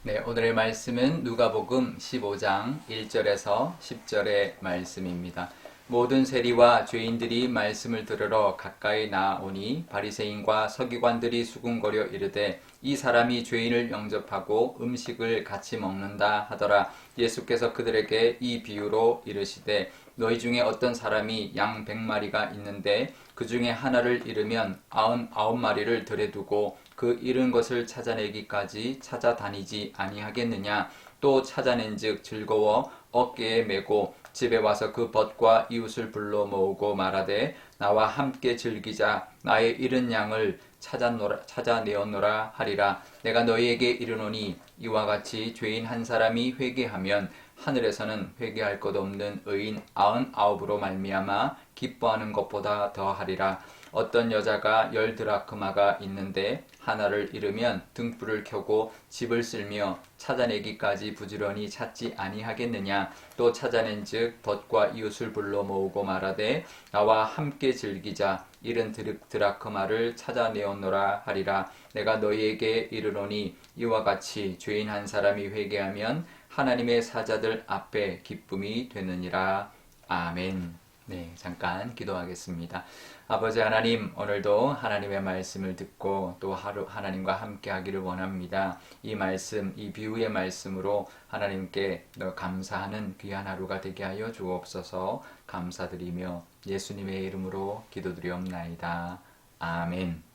네, 오늘의 말씀은 누가복음 15장 1절에서 10절의 말씀입니다. 모든 세리와 죄인들이 말씀을 들으러 가까이 나오니 바리새인과 서기관들이 수군거려 이르되 이 사람이 죄인을 영접하고 음식을 같이 먹는다 하더라. 예수께서 그들에게 이 비유로 이르시되 너희 중에 어떤 사람이 양 100마리가 있는데 그 중에 하나를 잃으면 99마리를 들에 두고 그 잃은 것을 찾아내기까지 찾아다니지 아니하겠느냐. 또 찾아낸즉 즐거워 어깨에 메고 집에 와서 그 벗과 이웃을 불러 모으고 말하되 나와 함께 즐기자. 나의 잃은 양을 찾아내었노라 하리라. 내가 너희에게 이르노니 이와 같이 죄인 한 사람이 회개하면 하늘에서는 회개할 것 없는 의인 99으로 말미암아 기뻐하는 것보다 더하리라. 어떤 여자가 10드라크마가 있는데 하나를 잃으면 등불을 켜고 집을 쓸며 찾아내기까지 부지런히 찾지 아니하겠느냐. 또 찾아낸즉 벗과 이웃을 불러 모으고 말하되 나와 함께 즐기자. 잃은 드라크마를 찾아내었노라 하리라. 내가 너희에게 이르노니 이와 같이 죄인 한 사람이 회개하면 하나님의 사자들 앞에 기쁨이 되느니라. 아멘. 네, 잠깐 기도하겠습니다. 아버지 하나님, 오늘도 하나님의 말씀을 듣고 또 하루 하나님과 함께 하기를 원합니다. 이 말씀, 이 비유의 말씀으로 하나님께 감사하는 귀한 하루가 되게 하여 주옵소서. 감사드리며 예수님의 이름으로 기도드리옵나이다. 아멘.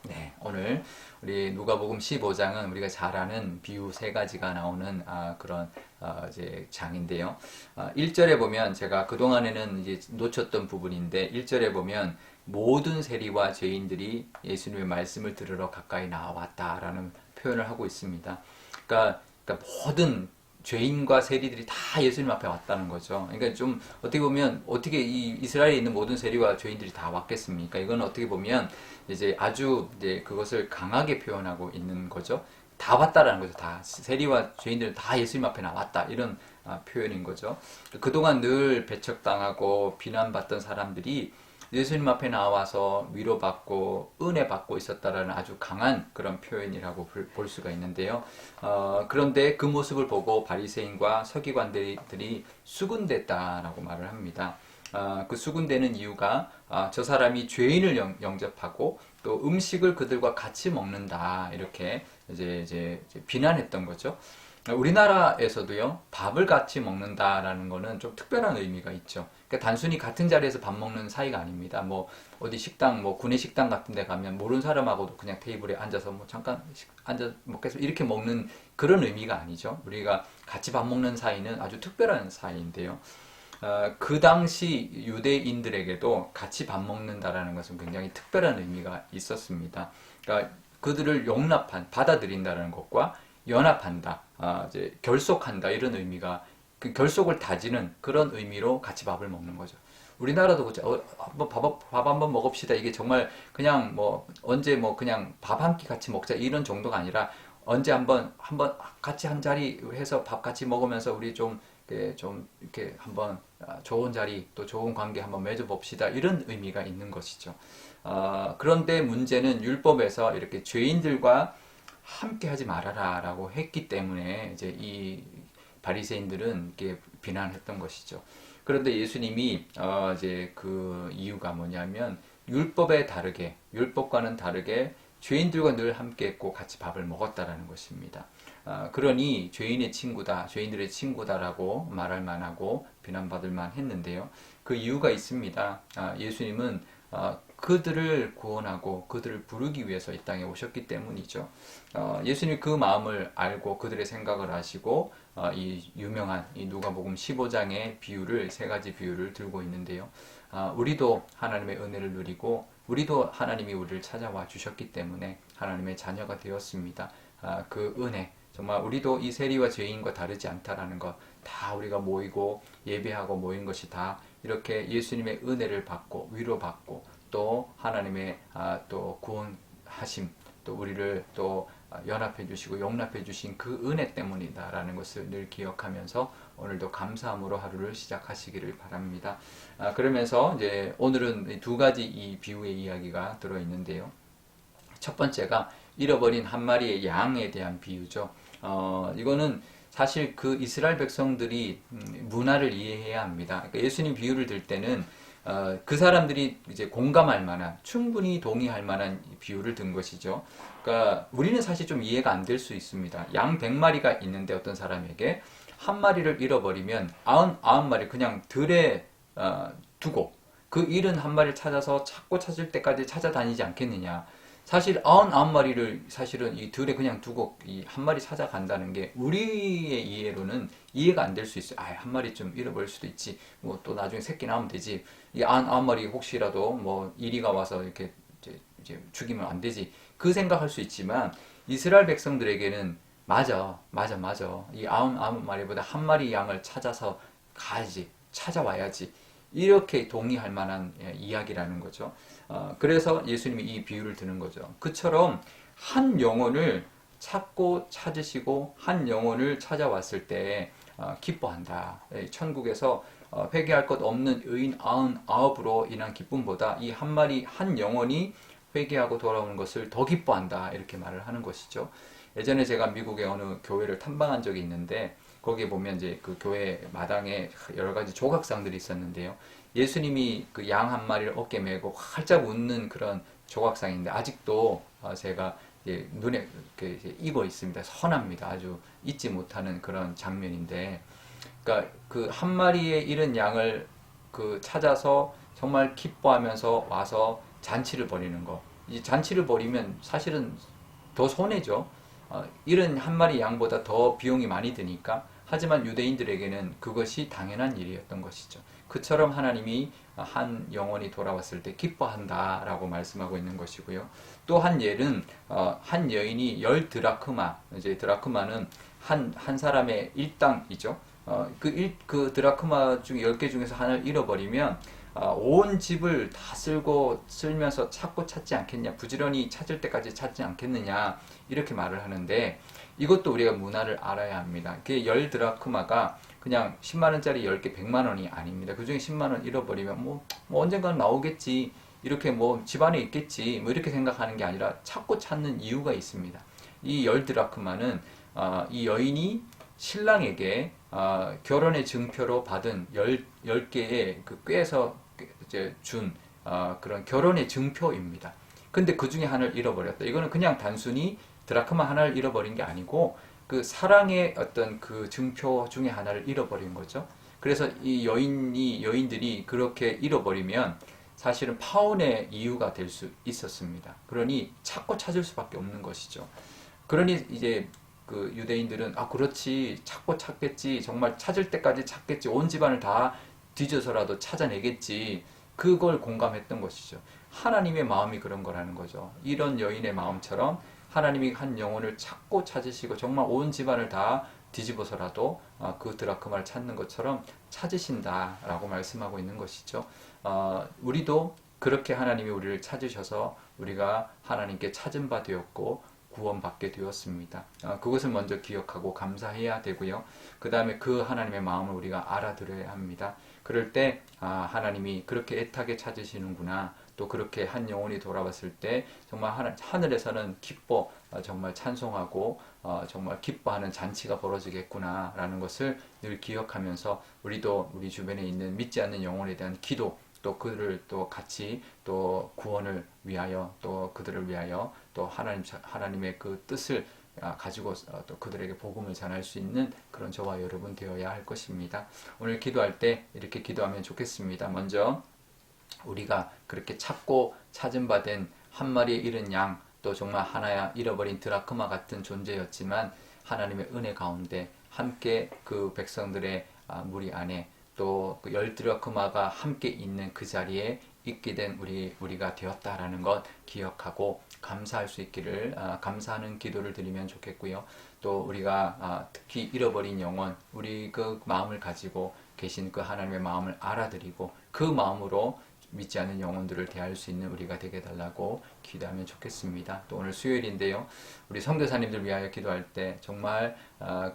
네, 오늘 우리 누가복음 15장은 우리가 잘 아는 비유 세 가지가 나오는 그런 이제 장인데요. 1절에 보면 제가 그동안에는 이제 놓쳤던 부분인데 1절에 보면 모든 세리와 죄인들이 예수님의 말씀을 들으러 가까이 나왔다라는 표현을 하고 있습니다. 그러니까 모든 죄인과 세리들이 다 예수님 앞에 왔다는 거죠. 그러니까 좀 어떻게 보면 어떻게 이 이스라엘에 있는 모든 세리와 죄인들이 다 왔겠습니까? 이건 어떻게 보면 이제 아주 이제 그것을 강하게 표현하고 있는 거죠. 다 왔다라는 거죠. 다 세리와 죄인들은 다 예수님 앞에 나왔다 이런 표현인 거죠. 그동안 늘 배척당하고 비난받던 사람들이 예수님 앞에 나와서 위로받고 은혜받고 있었다라는 아주 강한 그런 표현이라고 볼 수가 있는데요. 그런데 그 모습을 보고 바리새인과 서기관들이 수군댔다라고 말을 합니다. 그 수군대는 이유가 저 사람이 죄인을 영접하고 또 음식을 그들과 같이 먹는다 이렇게 이제 비난했던 거죠. 우리나라에서도요, 밥을 같이 먹는다라는 거는 좀 특별한 의미가 있죠. 그러니까 단순히 같은 자리에서 밥 먹는 사이가 아닙니다. 뭐, 어디 식당, 뭐, 구내 식당 같은 데 가면 모르는 사람하고도 그냥 테이블에 앉아서 뭐, 잠깐 앉아 먹겠습니다. 이렇게 먹는 그런 의미가 아니죠. 우리가 같이 밥 먹는 사이는 아주 특별한 사이인데요. 그 당시 유대인들에게도 같이 밥 먹는다라는 것은 굉장히 특별한 의미가 있었습니다. 그러니까 그들을 받아들인다는 것과 연합한다, 이제 결속한다 이런 의미가 그 결속을 다지는 그런 의미로 같이 밥을 먹는 거죠. 우리나라도 그렇죠. 한번 밥 한번 먹읍시다. 이게 정말 그냥 뭐 언제 뭐 그냥 밥 한 끼 같이 먹자 이런 정도가 아니라 언제 한번 같이 한 자리 해서 밥 같이 먹으면서 우리 좀 이렇게 한번 좋은 자리 또 좋은 관계 한번 맺어봅시다 이런 의미가 있는 것이죠. 그런데 문제는 율법에서 이렇게 죄인들과 함께 하지 말아라라고 했기 때문에 이제 이 바리새인들은 이렇게 비난했던 것이죠. 그런데 예수님이 이제 그 이유가 뭐냐면 율법과는 다르게 죄인들과 늘 함께했고 같이 밥을 먹었다라는 것입니다. 그러니 죄인의 친구다, 죄인들의 친구다라고 말할 만하고 비난받을 만했는데요. 그 이유가 있습니다. 예수님은 그들을 구원하고 그들을 부르기 위해서 이 땅에 오셨기 때문이죠. 예수님이 그 마음을 알고 그들의 생각을 아시고 이 유명한 이 누가복음 15장의 비유를 세 가지 비유를 들고 있는데요. 우리도 하나님의 은혜를 누리고 우리도 하나님이 우리를 찾아와 주셨기 때문에 하나님의 자녀가 되었습니다. 그 은혜 정말 우리도 이 세리와 죄인과 다르지 않다라는 것 다 우리가 모이고 예배하고 모인 것이 다 이렇게 예수님의 은혜를 받고 위로받고 또 하나님의 또 구원하심 또 우리를 또 연합해 주시고 용납해 주신 그 은혜 때문이다라는 것을 늘 기억하면서 오늘도 감사함으로 하루를 시작하시기를 바랍니다. 그러면서 이제 오늘은 두 가지 이 비유의 이야기가 들어 있는데요. 첫 번째가 잃어버린 한 마리의 양에 대한 비유죠. 이거는 사실 그 이스라엘 백성들이 문화를 이해해야 합니다. 그러니까 예수님 비유를 들 때는 그 사람들이 이제 공감할 만한, 충분히 동의할 만한 비유를 든 것이죠. 그러니까 우리는 사실 좀 이해가 안 될 수 있습니다. 양 100마리가 있는데 어떤 사람에게 한 마리를 잃어버리면 99마리 그냥 들에 두고 그 잃은 한 마리를 찾아서 찾고 찾을 때까지 찾아다니지 않겠느냐. 사실 99마리를 사실은 이 들에 그냥 두고 이 한 마리 찾아간다는 게 우리의 이해로는 이해가 안 될 수 있어요. 한 마리 좀 잃어버릴 수도 있지. 뭐 또 나중에 새끼 나오면 되지. 이 99마리 혹시라도 뭐 이리가 와서 이렇게 이제 죽이면 안 되지. 그 생각할 수 있지만 이스라엘 백성들에게는 맞아. 이 99마리보다 한 마리 양을 찾아서 가야지. 찾아와야지. 이렇게 동의할 만한 이야기라는 거죠. 그래서 예수님이 이 비유를 드는 거죠. 그처럼 한 영혼을 찾고 찾으시고 한 영혼을 찾아왔을 때 기뻐한다. 천국에서 회개할 것 없는 의인 99으로 인한 기쁨보다 이 한 마리 한 영혼이 회개하고 돌아오는 것을 더 기뻐한다. 이렇게 말을 하는 것이죠. 예전에 제가 미국의 어느 교회를 탐방한 적이 있는데 거기에 보면 이제 그 교회 마당에 여러 가지 조각상들이 있었는데요. 예수님이 그 양 한 마리를 어깨 메고 활짝 웃는 그런 조각상인데 아직도 제가 눈에 익어 있습니다. 선합니다. 아주 잊지 못하는 그런 장면인데, 그러니까 그 한 마리의 잃은 양을 그 찾아서 정말 기뻐하면서 와서 잔치를 벌이는 거. 이 잔치를 벌이면 사실은 더 손해죠. 잃은 한 마리 양보다 더 비용이 많이 드니까. 하지만 유대인들에게는 그것이 당연한 일이었던 것이죠. 그처럼 하나님이 한 영혼이 돌아왔을 때 기뻐한다라고 말씀하고 있는 것이고요. 또 한 예는 한 여인이 10드라크마, 이제 드라크마는 한 사람의 일당이죠. 그 드라크마 중 10개 중에서 하나를 잃어버리면 온 집을 다 쓸면서 찾지 않겠냐, 부지런히 찾을 때까지 찾지 않겠느냐, 이렇게 말을 하는데, 이것도 우리가 문화를 알아야 합니다. 그 10드라크마가 그냥 10만원짜리 10개 100만원이 아닙니다. 그 중에 10만원 잃어버리면 뭐 언젠가는 나오겠지, 이렇게 뭐 집안에 있겠지, 뭐 이렇게 생각하는 게 아니라 찾고 찾는 이유가 있습니다. 이 10드라크마는 이 여인이 신랑에게 결혼의 증표로 받은 10개의 그 꾀에서 이제 준 그런 결혼의 증표입니다. 근데 그 중에 하나를 잃어버렸다. 이거는 그냥 단순히 드라크마 하나를 잃어버린 게 아니고 그 사랑의 어떤 그 증표 중에 하나를 잃어버린 거죠. 그래서 이 여인들이 그렇게 잃어버리면 사실은 파혼의 이유가 될 수 있었습니다. 그러니 찾고 찾을 수밖에 없는 것이죠. 그러니 이제 그 유대인들은 그렇지, 찾고 찾겠지, 정말 찾을 때까지 찾겠지, 온 집안을 다 뒤져서라도 찾아내겠지, 그걸 공감했던 것이죠. 하나님의 마음이 그런 거라는 거죠. 이런 여인의 마음처럼 하나님이 한 영혼을 찾고 찾으시고 정말 온 집안을 다 뒤집어서라도 그 드라크마를 찾는 것처럼 찾으신다라고 말씀하고 있는 것이죠. 우리도 그렇게 하나님이 우리를 찾으셔서 우리가 하나님께 찾은 바 되었고 구원받게 되었습니다. 그것을 먼저 기억하고 감사해야 되고요. 그 다음에 그 하나님의 마음을 우리가 알아들어야 합니다. 그럴 때 하나님이 그렇게 애타게 찾으시는구나, 또 그렇게 한 영혼이 돌아왔을 때 정말 하늘에서는 정말 찬송하고 정말 기뻐하는 잔치가 벌어지겠구나 라는 것을 늘 기억하면서 우리도 우리 주변에 있는 믿지 않는 영혼에 대한 기도, 또 그들을 또 같이 또 구원을 위하여, 또 그들을 위하여 또 하나님의 그 뜻을 가지고 또 그들에게 복음을 전할 수 있는 그런 저와 여러분 되어야 할 것입니다. 오늘 기도할 때 이렇게 기도하면 좋겠습니다. 먼저 우리가 그렇게 찾고 찾은 바 된 한 마리의 잃은 양, 또 정말 하나야 잃어버린 드라크마 같은 존재였지만 하나님의 은혜 가운데 함께 그 백성들의 무리 안에 또 그 10드라크마가 함께 있는 그 자리에 있게 된 우리가 되었다라는 것 기억하고 감사할 수 있기를, 감사하는 기도를 드리면 좋겠고요. 또 우리가 특히 잃어버린 영혼, 우리 그 마음을 가지고 계신 그 하나님의 마음을 알아드리고 그 마음으로 믿지 않는 영혼들을 대할 수 있는 우리가 되게 달라고 기도하면 좋겠습니다. 또 오늘 수요일인데요. 우리 선교사님들 위하여 기도할 때 정말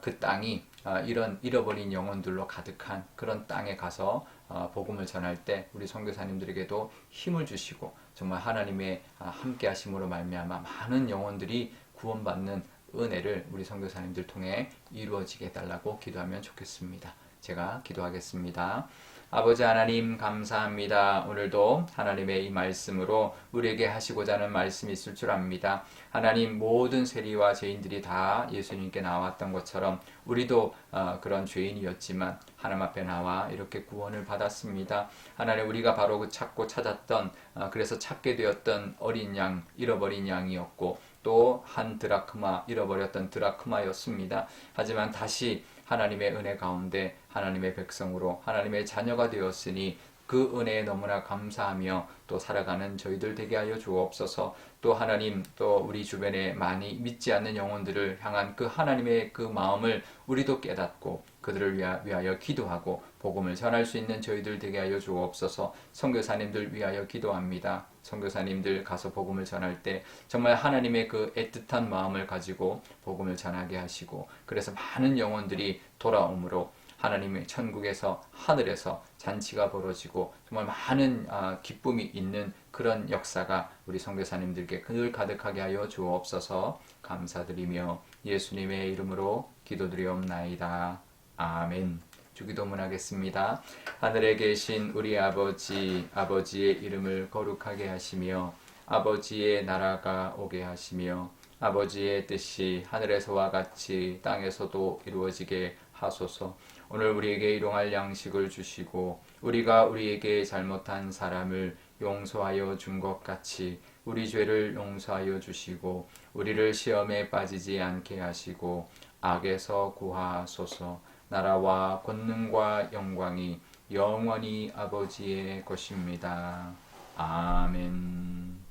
그 땅이 이런 잃어버린 영혼들로 가득한 그런 땅에 가서 복음을 전할 때 우리 선교사님들에게도 힘을 주시고 정말 하나님의 함께 하심으로 말미암아 많은 영혼들이 구원받는 은혜를 우리 선교사님들 통해 이루어지게 해달라고 기도하면 좋겠습니다. 제가 기도하겠습니다. 아버지 하나님 감사합니다. 오늘도 하나님의 이 말씀으로 우리에게 하시고자 하는 말씀이 있을 줄 압니다. 하나님 모든 세리와 죄인들이 다 예수님께 나왔던 것처럼 우리도 그런 죄인이었지만 하나님 앞에 나와 이렇게 구원을 받았습니다. 하나님 우리가 바로 그 찾고 찾았던 그래서 찾게 되었던 어린 양, 잃어버린 양이었고 또 한 드라크마, 잃어버렸던 드라크마였습니다. 하지만 다시 하나님의 은혜 가운데 하나님의 백성으로 하나님의 자녀가 되었으니 그 은혜에 너무나 감사하며 또 살아가는 저희들 되게 하여 주옵소서. 또 하나님 또 우리 주변에 많이 믿지 않는 영혼들을 향한 그 하나님의 그 마음을 우리도 깨닫고 그들을 위하여 기도하고 복음을 전할 수 있는 저희들 되게 하여 주옵소서. 선교사님들 위하여 기도합니다. 선교사님들 가서 복음을 전할 때 정말 하나님의 그 애틋한 마음을 가지고 복음을 전하게 하시고 그래서 많은 영혼들이 돌아오므로 하나님의 천국에서 하늘에서 잔치가 벌어지고 정말 많은 기쁨이 있는 그런 역사가 우리 선교사님들께 늘 가득하게 하여 주옵소서. 감사드리며 예수님의 이름으로 기도드리옵나이다. 아멘. 주기도문 하겠습니다. 하늘에 계신 우리 아버지, 아버지의 이름을 거룩하게 하시며 아버지의 나라가 오게 하시며 아버지의 뜻이 하늘에서와 같이 땅에서도 이루어지게 하소서. 오늘 우리에게 일용할 양식을 주시고 우리가 우리에게 잘못한 사람을 용서하여 준 것 같이 우리 죄를 용서하여 주시고 우리를 시험에 빠지지 않게 하시고 악에서 구하소서. 나라와 권능과 영광이 영원히 아버지의 것입니다. 아멘.